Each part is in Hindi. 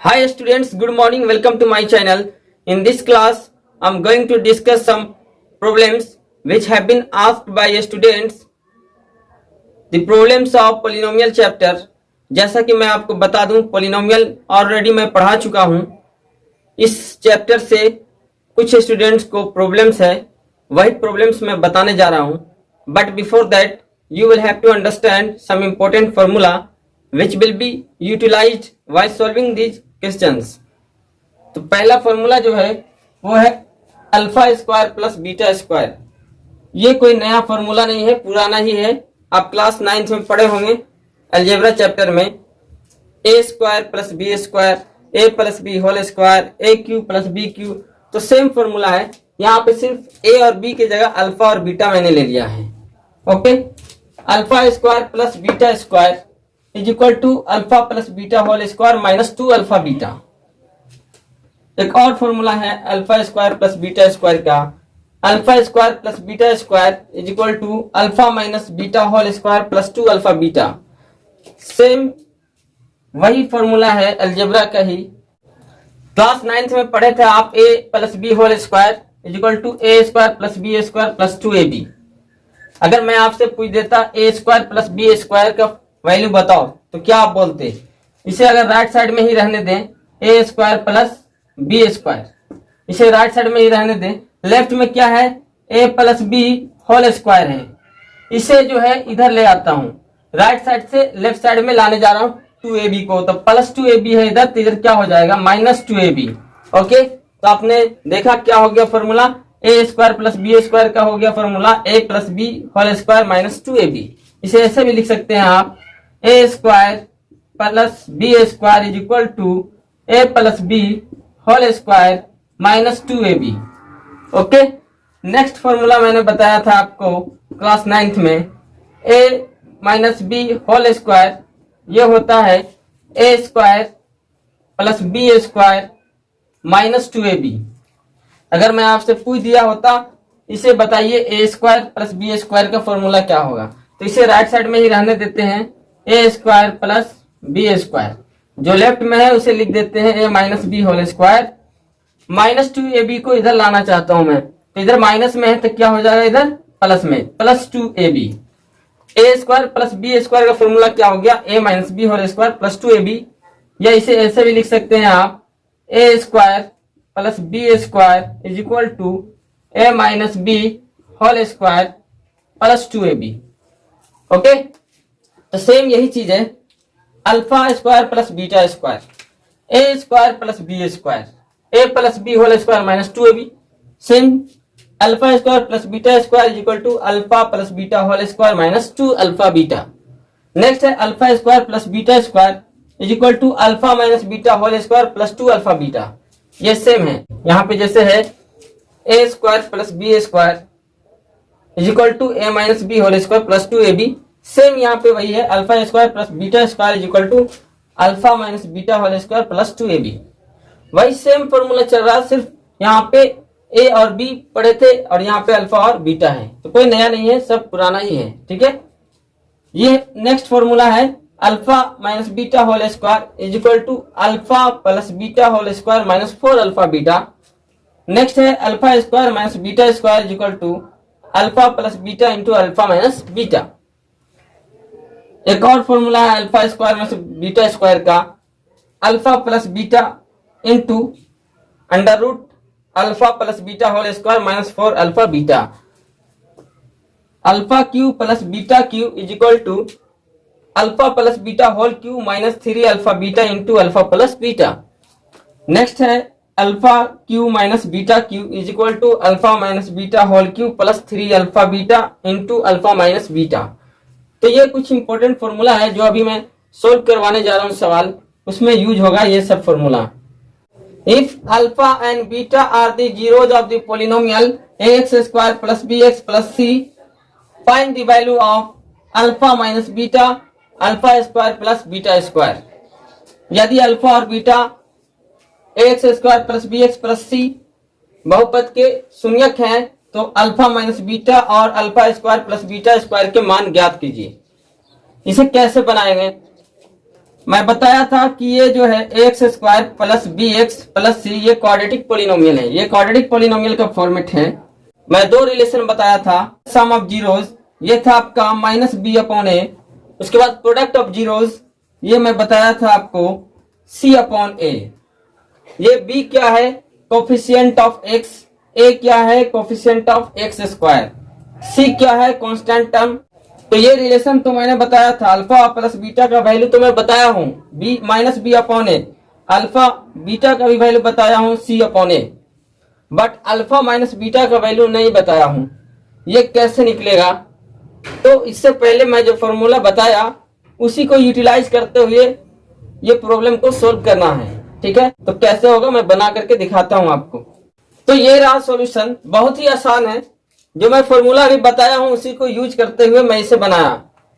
Hi students, good morning. Welcome to my channel. In this class, I'm going to discuss some problems which have been asked by students. The problems of polynomial chapter. जैसा कि मैं आपको बता दूं, polynomial ऑलरेडी मैं पढ़ा चुका हूं. इस चैप्टर से कुछ स्टूडेंट्स को प्रॉब्लम्स है, वही प्रॉब्लम्स मैं बताने जा रहा हूं. But before that you will have to understand some important formula which will be utilized while solving these questions. तो पहला फॉर्मूला जो है वो है alpha square plus beta square. ये कोई नया फॉर्मूला नहीं है, पुराना ही है. आप क्लास 9th में पढ़े होंगे अलजेब्रा चैप्टर में. ए square plus B square, A plus B whole square, A Q plus B Q. तो सेम फॉर्मूला है. यहाँ पे सिर्फ ए और बी की जगह अल्फा और बीटा मैंने ले लिया है. Okay, alpha square plus beta square is equal to alpha plus beta whole square minus 2 alpha beta. एक और फॉर्मूला है alpha square plus beta square का. Alpha square plus beta square is equal to alpha minus beta whole square plus 2 alpha beta. Same वही फॉर्मूला है अलजेब्रा का ही. क्लास 9th में पढ़े थे आप A plus B whole square is equal to A square plus B square plus 2ab. अगर मैं आपसे पूछ देता A square plus B square का वैल्यू बताओ तो क्या आप बोलते? इसे अगर राइट साइड में ही रहने दें, ए स्क्वायर प्लस बी स्क्वायर, इसे राइट साइड में ही रहने दें. लेफ्ट में क्या है? ए प्लस बी होल स्क्वायर है. इसे जो है इधर ले आता हूं, राइट साइड से लेफ्ट साइड में लाने जा रहा हूं 2ab को. तो प्लस 2ab है इधर, तो इधर क्या हो जाएगा? Minus 2ab. ओके, तो आपने देखा क्या हो गया formula? A square plus B square का हो गया formula A plus B whole square minus 2ab. इसे ऐसे भी लिख सकते हैं आप, A square plus B square is equal to A plus B whole square minus 2ab. Okay, next formula मैंने बताया था आपको क्लास 9th में, A minus B whole square. ये होता है A square plus B square minus 2ab. अगर मैं आपसे पूछ दिया होता इसे बताइए ए स्क्वायर प्लस बी स्क्वायर का फॉर्मूला क्या होगा, तो इसे राइट साइड में ही रहने देते हैं. A square plus B square, जो लेफ्ट में है उसे लिख देते हैं A minus B whole square. Minus 2ab को इधर लाना चाहता हूं मैं, तो इधर माइनस में है तो क्या हो जाएगा? इधर प्लस में, plus 2ab. A square plus B square का फॉर्मूला क्या हो गया? A minus B whole square plus 2ab. या इसे ऐसे भी लिख सकते हैं आप, A square plus B square is equal to A minus B whole square plus 2ab. Okay, तो सेम यही चीज है alpha square plus beta square, A square plus B square, A plus B whole square minus 2ab. Same alpha square plus beta square is equal to alpha plus beta whole square minus 2 alpha beta. Next है alpha square plus beta square is equal to alpha minus beta whole square plus 2 alpha beta. ये सेम है, यहाँ पे जैसे है A square plus B square is equal to A minus B whole square plus 2ab. Same यहाँ पे वही है, alpha square plus beta square is equal to alpha minus beta whole square plus 2ab. वही सेम फॉर्मूला चल रहा है, सिर्फ यहाँ पे ए और बी पढ़े थे और यहाँ पे अल्फा और बीटा है. तो कोई नया नहीं है, सब पुराना ही है. ठीक है, ये नेक्स्ट फॉर्मूला है alpha minus beta whole square is equal to alpha plus beta whole square minus 4 alpha beta. Next है alpha square minus beta square is equal to alpha plus beta into alpha minus beta. एक और फॉर्मूला है alpha square minus beta square का, alpha plus beta into under root alpha plus beta whole square minus 4 alpha beta. Alpha cube plus beta cube is equal to alpha plus beta whole cube minus 3 alpha beta into alpha plus beta. Next है alpha cube minus beta cube is equal to alpha minus beta whole cube plus 3 alpha beta into alpha minus beta. तो ये कुछ इंपॉर्टेंट फॉर्मूला है जो अभी मैं सोल्व करवाने जा रहा हूँ सवाल, उसमें यूज होगा ये सब formula. If alpha and beta are the zeros of the polynomial ax square plus bx plus c, find the value of alpha minus beta alpha square plus beta square. यदि अल्फा और beta x square plus B x plus C बहुपद के शून्यक हैं तो अल्फा माइनस बीटा और alpha square plus beta square के मान ज्ञात कीजिए. इसे कैसे बनाएंगे? मैं बताया था कि ये जो है x square plus B x plus C ये क्वाड्रेटिक पोलिनोमियल है, ये क्वाड्रेटिक पोलिनोमियल का फॉर्मेट है। मैं दो रिलेशन बताया था, सम ऑफ जीरोस ये था आपका माइनस बी अपॉन ए, उसके बाद प्रोडक्ट ऑफ जीरोस ये मैं बताया था आपको सी अपॉन ए। ये बी क्या है, कोफिशिएंट ऑफ एक्स, ए क्या है कोफिशिएंट ऑफ एक्स स्क्वायर, सी क्या है कांस्टेंट टर्म। तो ये रिलेशन तो मैंने बताया था, अल्फा प्लस बीटा का वैल्यू तो मैं बताया हूं बी माइनस बी अपॉन ए, अल्फा बीटा का भी वैल्यू बताया हूं C upon A, but alpha minus beta का वैल्यू नहीं बताया हूं। ये कैसे निकलेगा, तो इससे पहले मैं जो फॉर्मूला बताया उसी को यूटिलाइज करते हुए ये प्रॉब्लम को सोल्व करना है, ठीक है। तो कैसे होगा मैं बना करके दिखाता हूं आपको। तो ये रहा सॉल्यूशन, बहुत ही आसान है, जो मैं फॉर्मूला अभी बताया हूं उसी को यूज करते हुए मैं इसे बनाया,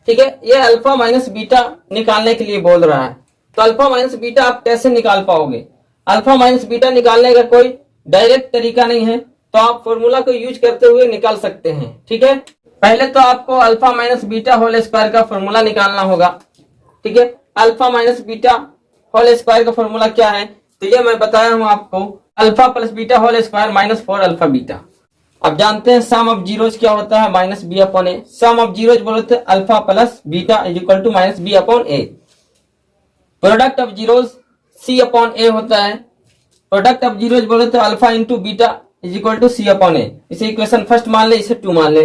ठीक है। ये अल्फा माइनस बीटा निकालने के लिए बोल रहा है, तो अल्फा माइनस बीटा आप कैसे निकाल पाओगे, अल्फा माइनस बीटा निकालने का कोई डायरेक्ट तरीका नहीं है, तो आप फॉर्मूला को यूज करते हुए निकाल सकते हैं, ठीक है। पहले तो आपको alpha minus beta whole square का फॉर्मूला निकालना होगा, ठीक है। Alpha minus beta whole square का फॉर्मूला क्या है, तो ये मैं बताया हूं आपको, alpha plus beta whole square minus 4 alpha beta. अब जानते हैं सम ऑफ जीरोज क्या होता है, minus B upon a. Sum of zeros बोले थे alpha plus beta is equal to minus B upon a. Product of zeros C upon A होता है, प्रोडक्ट ऑफ जीरोज बोले तो alpha into beta is equal to C upon A. इसे इक्वेशन फर्स्ट मान ले, इसे 2 मान ले।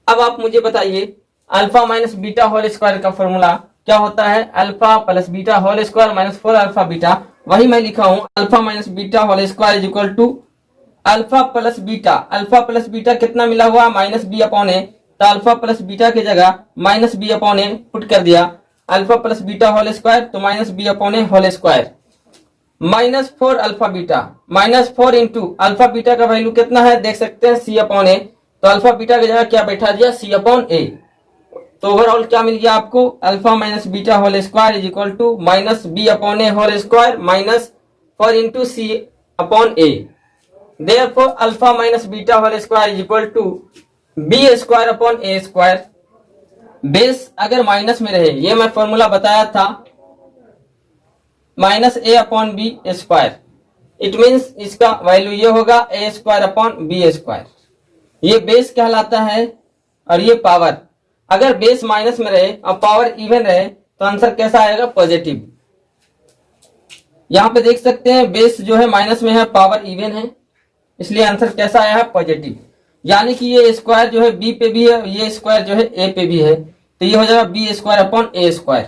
अब आप मुझे बताइए alpha minus beta whole square का फॉर्मूला क्या होता है, alpha plus beta whole square minus 4 alpha beta. वही मैं लिखा हूं, alpha minus beta whole square is equal to alpha plus beta. Alpha plus beta कितना मिला हुआ, माइनस बी अपॉन ए, तो अल्फा प्लस बीटा की जगह माइनस बी अपॉन ए पुट कर दिया। Alpha plus beta whole square तो माइनस बी अपॉन ए whole square minus 4 alpha beta, minus 4 into alpha beta का वैल्यू कितना है देख सकते हैं सी अपॉन ए, तो अल्फा बीटा की जगह क्या बैठा दिया सी अपॉन ए। तो ओवरऑल क्या मिल गया आपको, alpha minus beta whole square is equal to minus B upon A whole square minus 4 into c upon a. Therefore alpha minus beta whole square is equal to B square upon A square. Base अगर माइनस में रहे, ये मैं फॉर्मूला बताया था, minus a upon b square, it means इसका वैल्यू ये होगा a square upon b square. ये बेस कहलाता है और ये पावर। अगर बेस माइनस में रहे और पावर इवन रहे तो आंसर कैसा आएगा, पॉजिटिव। यहां पे देख सकते हैं बेस जो है माइनस में है, पावर इवन है, इसलिए आंसर कैसा आया है, पॉजिटिव। यानी कि ये स्क्वायर जो है बी पे भी है, ये स्क्वायर जो है ए पे भी है, तो ये हो जाएगा B square upon A square,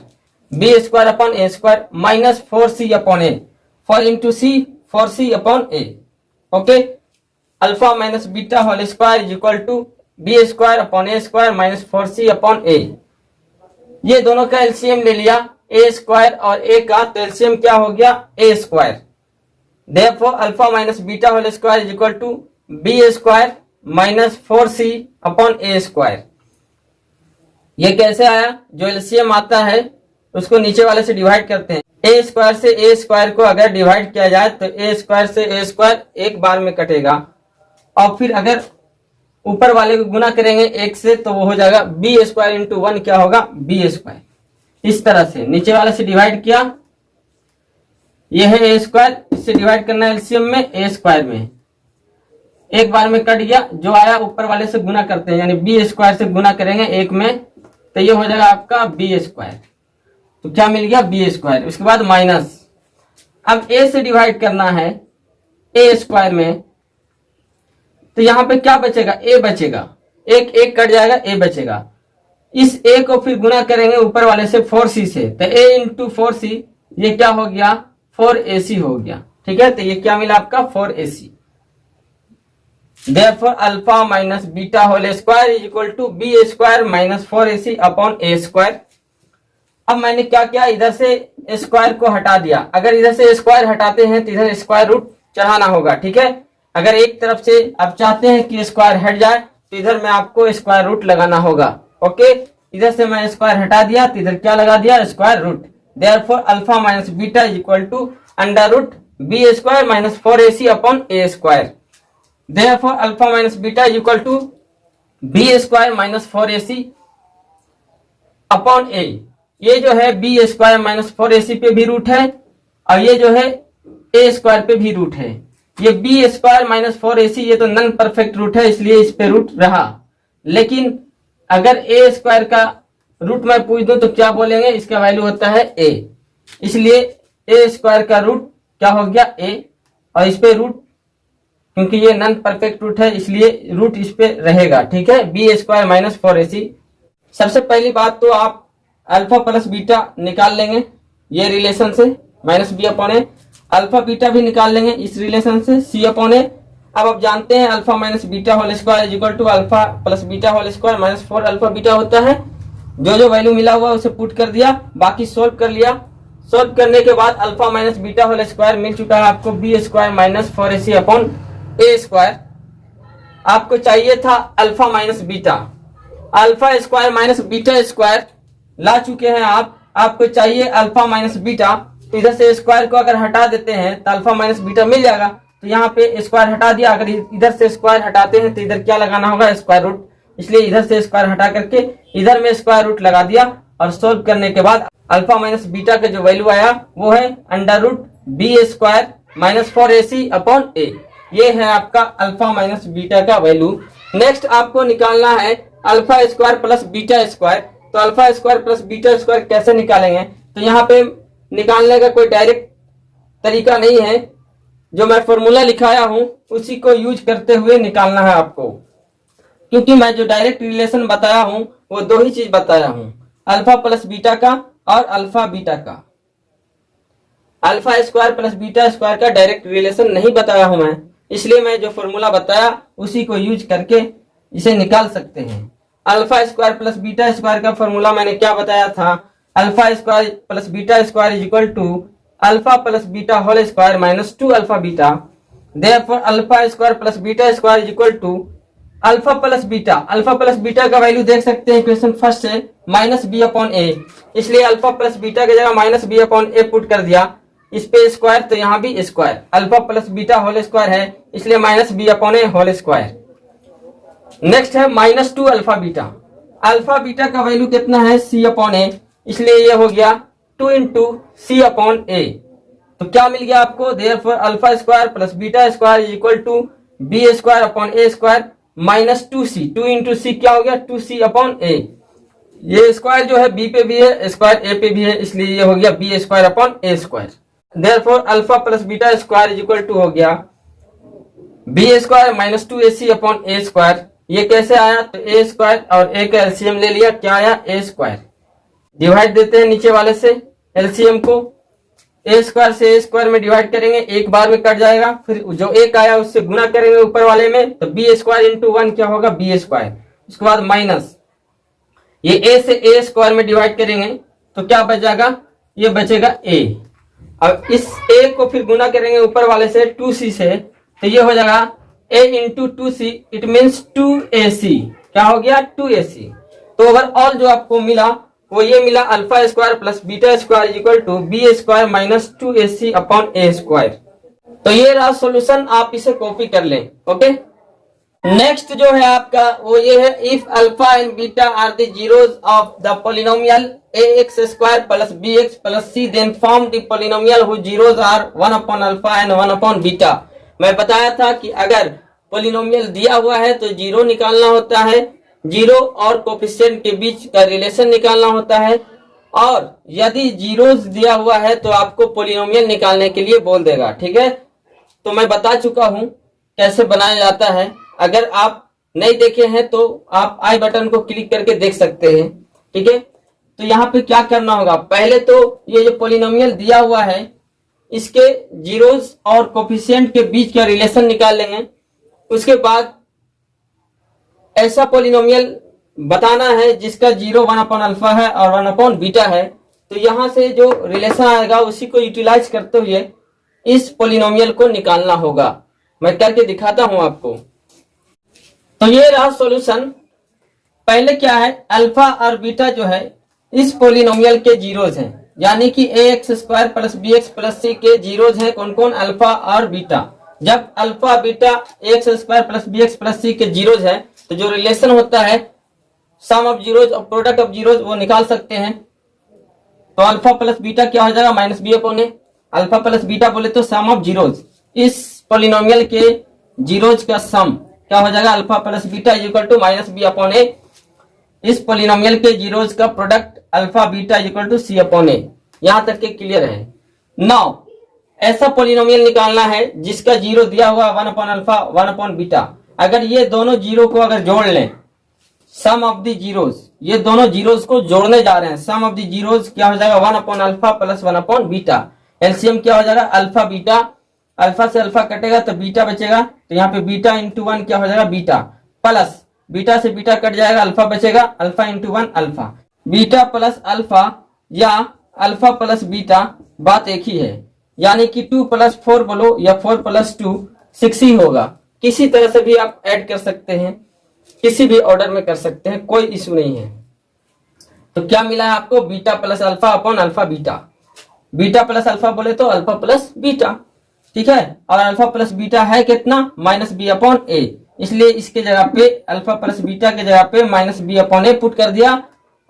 B square upon A square minus 4c upon A, 4 into C 4c upon A. Okay, alpha minus beta whole square is equal to B square upon A square minus 4c upon A. ये दोनों का एलसीएम ले लिया, ए स्क्वायर और ए का, तो एलसीएम क्या हो गया, A square. Therefore alpha minus beta whole square is equal to B square minus 4c upon A square. ये कैसे आया, जो एलसीएम आता है उसको नीचे वाले से डिवाइड करते हैं। ए स्क्वायर से ए स्क्वायर को अगर डिवाइड किया जाए तो ए स्क्वायर से ए स्क्वायर एक बार में कटेगा, और फिर अगर ऊपर वाले को गुना करेंगे एक से तो वो हो जाएगा बी स्क्वायर इंटू 1 क्या होगा, बी स्क्वायर। इस तरह से नीचे वाले से डिवाइड किया, ये है ए स्क्वायर, इससे डिवाइड करना है एलसीएम में ए स्क्वायर में, एक बार में कट गया, जो आया ऊपर वाले से गुना करते हैं, यानी बी स्क्वायर से गुना करेंगे एक में, तो ये हो जाएगा आपका बी स्क्वायर। तो क्या मिल गया, बी स्क्वायर। उसके बाद माइनस, अब ए से डिवाइड करना है ए स्क्वायर में, तो यहां पे क्या बचेगा, ए बचेगा, एक एक कट जाएगा, ए बचेगा। इस ए को फिर गुना करेंगे ऊपर वाले से 4c से, तो ए इंटू 4c ये क्या हो गया, 4ac हो गया, ठीक है। तो ये क्या मिला आपका, 4ac। Therefore alpha minus beta whole square is equal to B square minus 4ac upon A square. अब मैंने क्या किया, इधर से स्क्वायर को हटा दिया। अगर इधर से स्क्वायर हटाते हैं तो इधर स्क्वायर रूट चढ़ाना होगा, ठीक है। अगर एक तरफ से आप चाहते हैं कि स्क्वायर हट जाए तो इधर में आपको स्क्वायर रूट लगाना होगा। ओके, इधर से मैं स्क्वायर हटा दिया तो इधर क्या लगा दिया, square root. Therefore alpha minus beta is equal to under root B square minus 4ac upon A square. Therefore alpha minus beta is equal to B square minus 4ac upon A. ये जो है बी स्क्वायर माइनस 4ac पे भी रूट है और ये जो है ए स्क्वायर पे भी रूट है। ये बी स्क्वायर माइनस 4ac ये तो नॉन परफेक्ट रूट है इसलिए इस पे रूट रहा, लेकिन अगर ए स्क्वायर का रूट मैं पूछ दूं तो क्या बोलेंगे, इसका वैल्यू होता है ए, इसलिए ए स्क्वायर का रूट क्या हो गया ए, और इस पे रूट क्योंकि ये नॉन परफेक्ट रूट है इसलिए रूट इस पे रहेगा। ठीक है, बी स्क्वायर माइनस 4ac। सबसे पहली बात तो आप अल्फा प्लस बीटा निकाल लेंगे ये रिलेशन से, माइनस बी अपॉन ए, अल्फा बीटा भी निकाल लेंगे इस रिलेशन से, सी अपॉन ए। अब आप जानते हैं alpha minus beta whole square is equal to alpha plus beta whole square minus 4 alpha beta होता है। जो वैल्यू मिला हुआ उसे पुट कर दिया, बाकी सोल्व कर लिया। सोल्व करने के बाद alpha minus beta whole square मिल चुका है आपको B square minus 4ac upon ए स्क्वायर। आपको चाहिए था alpha minus beta, alpha square minus beta square ला चुके हैं आप। आपको चाहिए अल्फा माइनस बीटा, तो इधर से स्क्वायर को अगर हटा देते हैं तो अल्फा माइनस बीटा मिल जाएगा। तो यहाँ पे स्क्वायर हटा दिया, अगर इधर से स्क्वायर हटाते हैं तो इधर क्या लगाना होगा, स्क्वायर रूट, इसलिए इधर से स्क्वायर हटा करके इधर में स्क्वायर रूट लगा दिया और सोल्व करने के बाद अल्फा माइनस बीटा का जो वैल्यू आया वो है under root B square minus 4ac upon A. ये है आपका अल्फा माइनस बीटा का वैल्यू। नेक्स्ट आपको निकालना है alpha square plus beta square. तो alpha square plus beta square कैसे निकालेंगे, तो यहाँ पे निकालने का कोई डायरेक्ट तरीका नहीं है, जो मैं फॉर्मूला लिखाया हूं उसी को यूज करते हुए निकालना है आपको, क्योंकि मैं जो डायरेक्ट रिलेशन बताया हूं वो दो ही चीज बताया हूं, अल्फा प्लस बीटा का और अल्फा बीटा का। Alpha square plus beta square का डायरेक्ट रिलेशन नहीं बताया हूं मैं, इसलिए मैं जो फॉर्मूला बताया उसी को यूज करके इसे निकाल सकते हैं। Alpha square plus beta square का फॉर्मूला मैंने क्या बताया था, alpha square plus beta square is equal to alpha plus beta whole square minus 2 alpha beta. Therefore alpha square plus beta square is equal to alpha plus beta, alpha plus beta का वैल्यू देख सकते हैं इक्वेशन फर्स्ट से, माइनस बी अपॉन ए, इसलिए अल्फा प्लस बीटा की जगह माइनस बी अपॉन ए पुट कर दिया, इस पे स्क्वायर तो यहाँ भी square, alpha plus beta whole square है इसलिए माइनस बी अपॉन ए होल स्क्वायर। नेक्स्ट है minus 2 alpha beta, alpha beta का वैल्यू कितना है सी अपॉन ए, इसलिए ये हो गया 2 इंटू सी अपॉन ए। तो क्या मिल गया आपको, therefore alpha square plus beta square is equal to B square upon A square minus 2c, 2 into C क्या हो गया 2c अपॉन ए। ये स्क्वायर जो है बी पे भी है, स्क्वायर ए पे भी है, इसलिए ये हो गया B square upon A square. Therefore alpha plus beta square is equal to हो गया B square minus 2ac upon ए स्क्वायर। ये कैसे आया, तो ए स्क्वायर और ए का एलसीएम ले लिया, क्या आया ए स्क्वायर, डिवाइड देते हैं नीचे वाले से एलसीएम को, ए स्क्वायर से ए स्क्वायर में डिवाइड करेंगे, एक बार में कट जाएगा, फिर जो एक आया उससे गुना करेंगे ऊपर वाले में, तो बी स्क्वायर इंटू 1 क्या होगा बी स्क्वायर, उसके बाद माइनस ये ए से ए स्क्वायर में डिवाइड करेंगे तो क्या बच जाएगा, ये बचेगा ए। अब इस ए को फिर गुना करेंगे ऊपर वाले से 2c से, तो ये हो जाएगा a into 2c, it means 2ac, क्या हो गया 2ac। तो ओवरऑल जो आपको मिला वो ये मिला alpha square plus beta square is equal to B square minus 2ac upon A square. तो ये रहा सॉल्यूशन, आप इसे कॉपी कर लें। ओके, नेक्स्ट जो है आपका वो ये है, if alpha and beta are the zeros of the polynomial ax square plus bx plus c, then form the polynomial whose zeros are 1 upon alpha and 1 upon beta. मैं बताया था कि अगर पॉलिनोमियल दिया हुआ है तो जीरो निकालना होता है, जीरो और कोफिशिएंट के बीच का रिलेशन निकालना होता है, और यदि जीरोस दिया हुआ है तो आपको पॉलिनोमियल निकालने के लिए बोल देगा। ठीक है, तो मैं बता चुका हूं कैसे बनाया जाता है, अगर आप नहीं देखे हैं तो आप आई बटन को क्लिक करके देख सकते हैं। ठीक है, तो यहाँ पे क्या करना होगा, पहले तो ये जो पॉलिनोमियल दिया हुआ है इसके जीरोस और कोफिशिएंट के बीच का रिलेशन निकाल लेंगे। उसके बाद ऐसा पॉलिनोमियल बताना है जिसका जीरो 1 अपॉन अल्फा है और 1 अपॉन बीटा है, तो यहां से जो रिलेशन आएगा उसी को यूटिलाइज करते हुए इस पॉलिनोमियल को निकालना होगा। मैं करके दिखाता हूं आपको। तो ये रहा सॉल्यूशन। पहले क्या है, अल्फा और बीटा जो है इस पॉलिनोमियल के जीरोज हैं, यानी कि ax square plus bx plus c के जीरोज हैं कौन कौन, अल्फा और बीटा। जब alpha beta ax square plus bx plus c के जीरोज है तो जो रिलेशन होता है सम ऑफ जीरोज और प्रोडक्ट ऑफ जीरोज वो निकाल सकते हैं। तो अल्फा प्लस बीटा क्या हो जाएगा, माइनस बी अपॉन ए। अल्फा प्लस बीटा बोले तो सम ऑफ जीरोज, इस पॉलिनोमियल के जीरोज का सम क्या हो जाएगा, alpha plus beta is equal to minus B upon A. इस पॉलिनोमियल के जीरोज का product alpha beta is equal to C upon A. यहां तक के क्लियर है। नाउ ऐसा पॉलिनोमियल निकालना है जिसका जीरो दिया हुआ 1 अपॉन अल्फा 1 अपॉन बीटा। अगर ये दोनों जीरो को अगर जोड़ लें, सम ऑफ द जीरोज, ये दोनों जीरोज को जोड़ने जा रहे हैं, सम ऑफ द जीरोज क्या हो जाएगा, 1 upon alpha plus 1 upon beta. LCM क्या हो जाएगा, अल्फा बीटा, अल्फा से अल्फा कटेगा तो बीटा बचेगा, तो यहाँ पे बीटा इंटू 1 क्या हो जाएगा, बीटा, प्लस बीटा से बीटा कट जाएगा, अल्फा बचेगा, alpha into 1 alpha. Beta plus alpha या अल्फा प्लस बीटा बात एक ही है, यानी कि 2 प्लस 4 बोलो या 4 प्लस 2 6 ही होगा। किसी तरह से भी आप ऐड कर सकते हैं, किसी भी ऑर्डर में कर सकते हैं, कोई इशू नहीं है। तो क्या मिला है आपको, beta plus alpha upon alpha beta. Beta plus alpha बोले तो अल्फा प्लस बीटा, ठीक है। और अल्फा प्लस बीटा है कितना, माइनस बी अपॉन ए, इसलिए इसके जगह पे अल्फा प्लस बीटा के जगह पे माइनस बी अपॉन ए पुट कर दिया।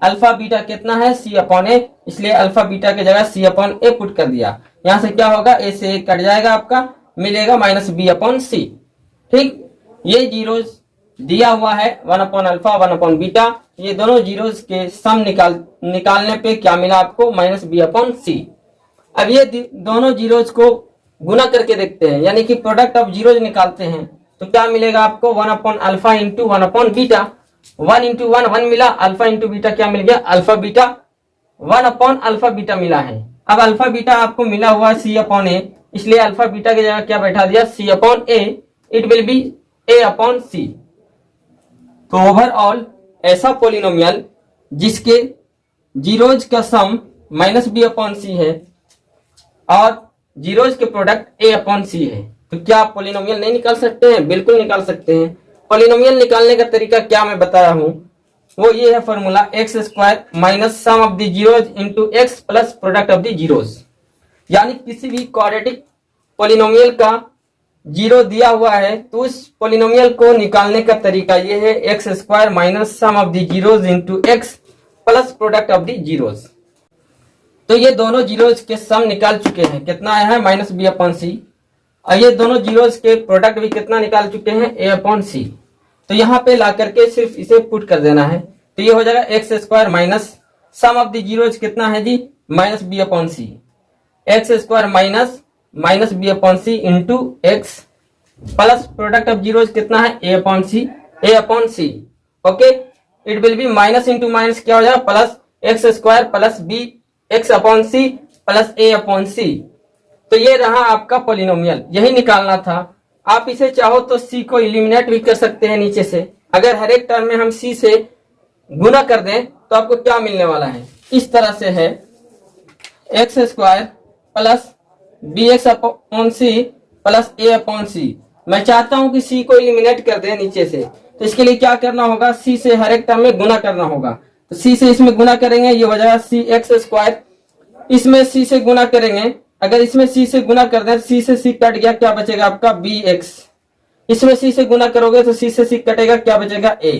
अल्फा बीटा कितना है, सी अपॉन ए, इसलिए अल्फा बीटा के जगह सी अपॉन ए पुट कर दिया। यहां से क्या होगा, ए से कट जाएगा, आपका मिलेगा माइनस बी अपॉन सी। ठीक, ये जीरोज दिया हुआ है 1 अपॉन अल्फा 1 अपॉन बीटा, ये दोनों जीरोज के सम निकालने पे क्या मिला आपको, माइनस बी अपॉन सी। अब ये दोनों जीरोज को गुना करके देखते हैं, यानी कि प्रोडक्ट ऑफ जीरोज निकालते हैं, तो क्या मिलेगा आपको, 1 upon alpha into 1 upon beta. 1 into 1 1 मिला, अल्फा इंटू बीटा क्या मिल गया, alpha beta, 1 upon alpha beta मिला है। अब अल्फा बीटा आपको मिला हुआ सी अपॉन ए, इसलिए अल्फा बीटा की जगह क्या बैठा दिया, C upon A, it will be A upon C. तो ओवरऑल ऐसा पॉलिनोमियल जिसके जीरोज का sum minus B upon C है और जीरोज के प्रोडक्ट ए अपॉन सी है, तो क्या आप पॉलिनोमियल नहीं निकाल सकते हैं, बिल्कुल निकाल सकते हैं। पॉलिनोमियल निकालने का तरीका क्या मैं बता रहा हूं, वो ये है formula, x square minus sum of the zeros into x plus product of the zeros. यानी किसी भी क्वाड्रेटिक पॉलिनोमियल का जीरो दिया हुआ है तो उस पॉलिनोमियल को निकालने का तरीका ये है, x square minus sum of the zeros into x plus product of the zeros. तो ये दोनों जीरोज के सम निकाल चुके हैं, कितना आया है, माइनस बी अपॉन सी, और ये दोनों जीरोज के प्रोडक्ट भी कितना निकाल चुके हैं, ए अपॉन सी। तो यहाँ पे ला करके सिर्फ इसे पुट कर देना है, तो ये हो जाएगा x square minus sum of the zeros कितना है जी, minus B upon C, x square minus B upon C into x plus product of zeros कितना है, A upon C. Okay, it will be minus into minus क्या हो जाएगा, plus x square plus B x upon सी प्लस ए अपॉन सी। तो ये रहा आपका पॉलिनोमियल, यही निकालना था। आप इसे चाहो तो सी को इलिमिनेट भी कर सकते हैं नीचे से। अगर हर एक टर्म में हम सी से गुना कर दें तो आपको क्या मिलने वाला है, इस तरह से है, x square plus B x upon सी प्लस ए अपॉन सी। मैं चाहता हूं कि सी को इलिमिनेट कर दें नीचे से, तो इसके लिए क्या करना होगा, सी से हर एक टर्म में गुना करना होगा। तो सी से इसमें गुना करेंगे, ये हो जाएगा सी एक्स स्क्वायर, इसमें सी से गुना करेंगे, अगर इसमें सी से गुना कर दें, सी से सी कट गया, क्या बचेगा आपका, बी एक्स। इसमें सी से गुना करोगे तो सी से सी कटेगा, क्या बचेगा, ए।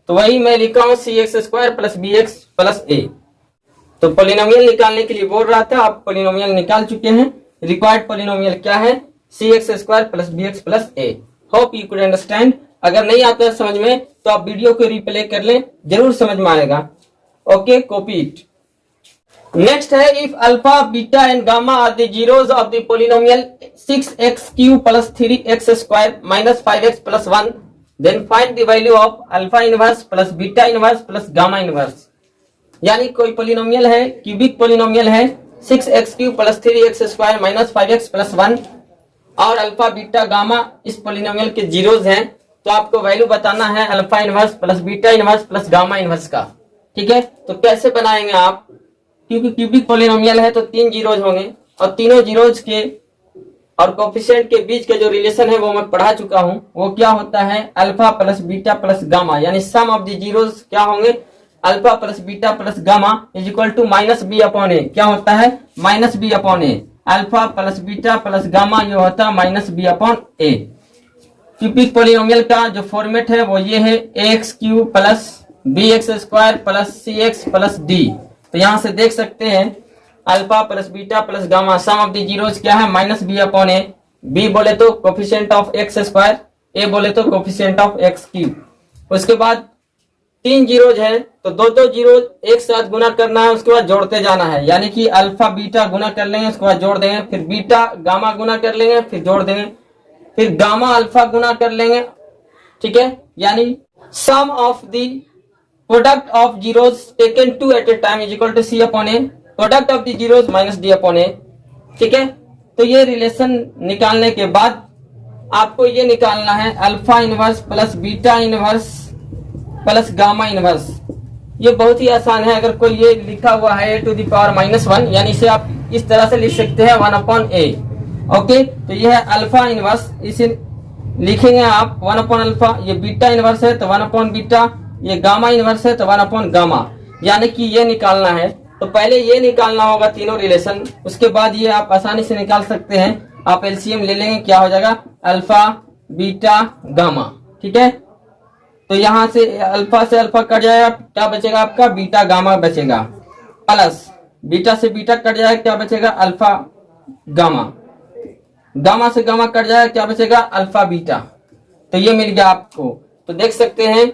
तो वही मैं लिखा हूं, c x square plus B x plus a. तो पॉलिनोमियल निकालने के लिए बोल रहा था, आप पॉलिनोमियल निकाल चुके हैं। रिक्वायर्ड पॉलिनोमियल क्या है, c x square plus B x plus a. Hope you could understand. अगर नहीं आता है समझ में तो आप वीडियो को रिप्ले कर लें, जरूर समझ में आएगा। Okay, copy it. नेक्स्ट है, if alpha beta and gamma are the zeros of the polynomial 6x³ plus 3x square minus 5x plus 1, then find the value of alpha inverse plus beta inverse plus gamma inverse. यानी कोई पॉलिनोमियल है, क्यूबिक पॉलिनोमियल है, 6x³ plus 3x square minus 5x plus 1 और अल्फा बीटा गामा इस पॉलिनोमियल के जीरोज हैं, तो आपको वैल्यू बताना है alpha inverse plus beta inverse plus gamma inverse का। ठीक है, तो कैसे बनाएंगे आप, क्योंकि क्यूबिक पॉलिनोमियल है तो 3 जीरोज होंगे और तीनों जीरोज के और कोफिशिएंट के बीच के जो रिलेशन है वो मैं पढ़ा चुका हूं। वो क्या होता है, alpha plus beta plus gamma, यानी सम ऑफ द जीरोज क्या होंगे, alpha plus beta plus gamma is equal to minus B upon a. क्या होता है, माइनस बी अपॉन ए। Alpha plus beta plus gamma ये होता है minus B upon a. Cubic polynomial का जो फॉर्मेट है वो ये है, ax³ plus bx² plus cx plus d। तो तो यहाँ से देख सकते हैं alpha plus beta plus gamma, sum of the zeros क्या है minus B upon a. B बोले तो coefficient of x square, a बोले तो कोफिशिएंट ऑफ एक्स क्यूब। उसके बाद 3 जीरोज है तो दो जीरो एक साथ गुना करना है, उसके बाद जोड़ते जाना है, यानी कि अल्फा बीटा गुना कर लेंगे, उसके बाद जोड़ देंगे, फिर बीटा गामा गुना कर लेंगे, फिर जोड़ देंगे, फिर गामा अल्फा गुना कर लेंगे, ठीक है। यानी sum of the product of zeros taken two at a time is equal to C upon a, product of the zeros minus d upon a, ठीक है। तो ये रिलेशन निकालने के बाद आपको ये निकालना है alpha inverse plus beta inverse plus gamma inverse. ये बहुत ही आसान है, अगर कोई ये लिखा हुआ है ए टू द पावर -1, यानी इसे आप इस तरह से लिख सकते हैं 1 अपॉन ए। ओके, तो ये है अल्फा इनवर्स, इसे लिखेंगे आप 1 अपॉन अल्फा। ये बीटा इनवर्स है तो 1 अपॉन बीटा, ये गामा इनवर्स है तो 1 अपॉन गामा, यानी कि ये निकालना है। तो पहले ये निकालना होगा तीनों रिलेशन, उसके बाद ये आप आसानी से निकाल सकते हैं। आप एलसीएम ले लेंगे, क्या हो जाएगा अल्फा बीटा गामा, ठीक है। तो यहां से अल्फा से अल्फा कट जाएगा, क्या बचेगा आपका बीटा गामा बचेगा, प्लस बीटा से बीटा कट जाएगा, क्या बचेगा अल्फा गामा, गामा से गामा कट जाएगा, क्या बचेगा अल्फा बीटा। तो ये मिल गया आपको। तो देख सकते हैं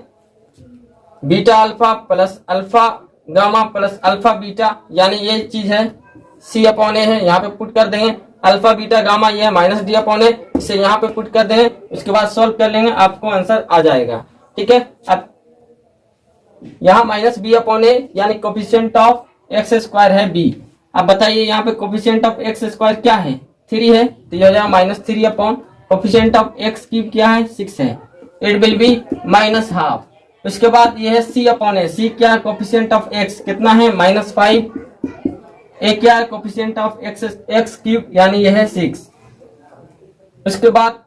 beta alpha plus alpha gamma plus alpha beta, यानी ये चीज है सी अपॉन ए है, यहाँ पे पुट कर देंगे अल्फा बीटा गामा, ये है माइनस डी अपॉन ए, इसे यहाँ पे पुट कर देंगे, उसके बाद सॉल्व कर लेंगे, आपको आंसर आ जाएगा, ठीक है। अब यहाँ माइनस बी अपॉन ए यानी कोफिशिएंट ऑफ एक्स स्क्वायर है बी। अब बताइए यहाँ पे कोफिशिएंट ऑफ एक्स स्क्वायर क्या है 3 है, तो ये हो जाएगा -3 upon coefficient of x cube क्या है 6 है, इट विल बी -12। उसके बाद ये है सी अपॉन ए, सी क्या है कोफिशिएंट ऑफ एक्स कितना है -5, ए क्या है कोफिशिएंट ऑफ एक्स क्यूब यानी ये है 6। उसके बाद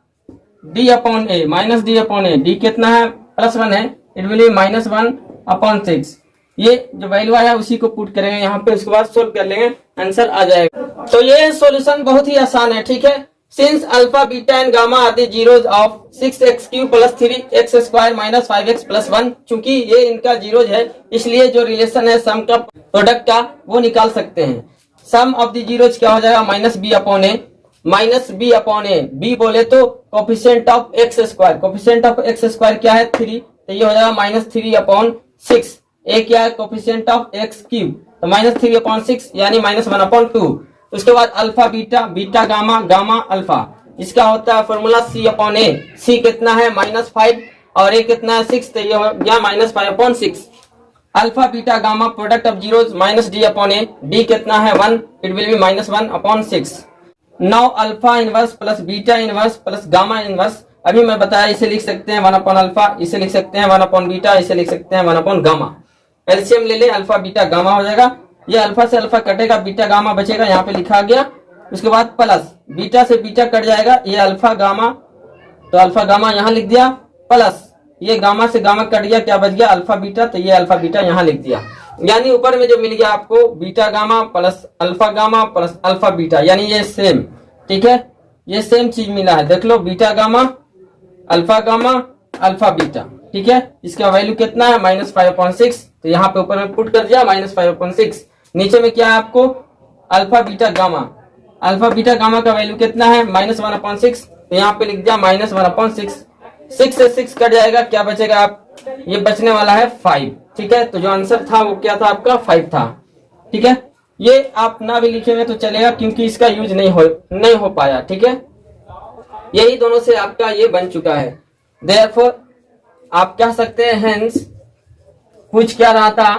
डी अपॉन ए माइनस डी अपॉन ए, डी कितना है +1 है, इट विल बी -1 अपॉन 6। ये जो वैल्यू आया उसी को पुट करेंगे यहाँ पे, उसके बाद सोल्व कर लेंगे, आंसर आ जाएगा। तो ये सॉल्यूशन बहुत ही आसान है, ठीक है। Since alpha beta and gamma are the zeros of 6x³ + 3x² - 5x + 1, चूंकि ये इनका जीरोज है इसलिए जो रिलेशन है सम का प्रोडक्ट का वो निकाल सकते हैं। सम ऑफ द जीरोज क्या हो जाएगा -b अपॉन ए, -b अपॉन ए, b बोले तो coefficient of x square, coefficient of x square क्या है 3, तो ये हो जाएगा -3 अपॉन 6। ए क्या है कोफिशिएंट ऑफ एक्स क्यूब, तो -3 अपॉन 6 यानी -1 अपॉन 2। उसके बाद alpha beta, beta gamma, gamma alpha, इसका होता है फॉर्मूला सी अपॉन ए। सी कितना है -5 और ए कितना है 6, तो ये हो गया -5 upon 6। Alpha beta gamma product of zeros -d upon A, D कितना है 1, it will B -1 upon 6। Now alpha inverse plus beta inverse plus gamma inverse, अभी मैं बताया इसे लिख सकते हैं 1 अपॉन अल्फा, इसे लिख सकते हैं 1 अपॉन बीटा, इसे लिख सकते हैं 1 अपॉन गामा। एलसीएम ले ले, अल्फा बीटा गामा हो जाएगा, ये अल्फा से अल्फा कटेगा, बीटा गामा बचेगा, यहाँ पे लिखा गया। उसके बाद प्लस बीटा से बीटा कट जाएगा, ये अल्फा गामा, तो अल्फा गामा यहाँ लिख दिया, प्लस ये गामा से गामा कट गया, क्या बच गया अल्फा बीटा, तो ये अल्फा बीटा यहाँ लिख दिया। यानी ऊपर में जो मिल गया आपको beta gamma plus alpha gamma plus alpha beta, यानी ये सेम, ठीक है, ये सेम चीज मिला है, देख लो beta gamma alpha gamma alpha beta, ठीक है। इसका वैल्यू कितना है -5 अपॉन 6, तो यहाँ पे ऊपर में पुट कर दिया -5 अपॉन 6। नीचे में क्या है आपको alpha beta gamma, alpha beta gamma का वैल्यू कितना है -1 अपॉन 6, तो यहाँ पे लिख दिया -1 अपॉन 6। 6 से 6 कट जाएगा, क्या बचेगा आप, ये बचने वाला है 5, ठीक है। तो जो आंसर था वो क्या था आपका 5 था, ठीक है। ये आप ना भी लिखेंगे तो चलेगा क्योंकि इसका यूज नहीं हो पाया, ठीक है। यही दोनों से आपका ये बन चुका है। देयरफॉर आप कह सकते हैं हेंस पूछ क्या रहा था,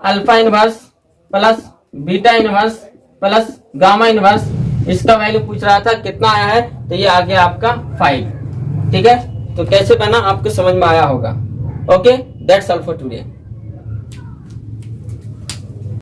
alpha inverse plus beta inverse plus gamma inverse, इसका वैल्यू पूछ रहा था कितना आया है, तो ये आ गया आपका 5, ठीक है। तो कैसे बना आपको समझ में आया होगा। Okay, that's all for today.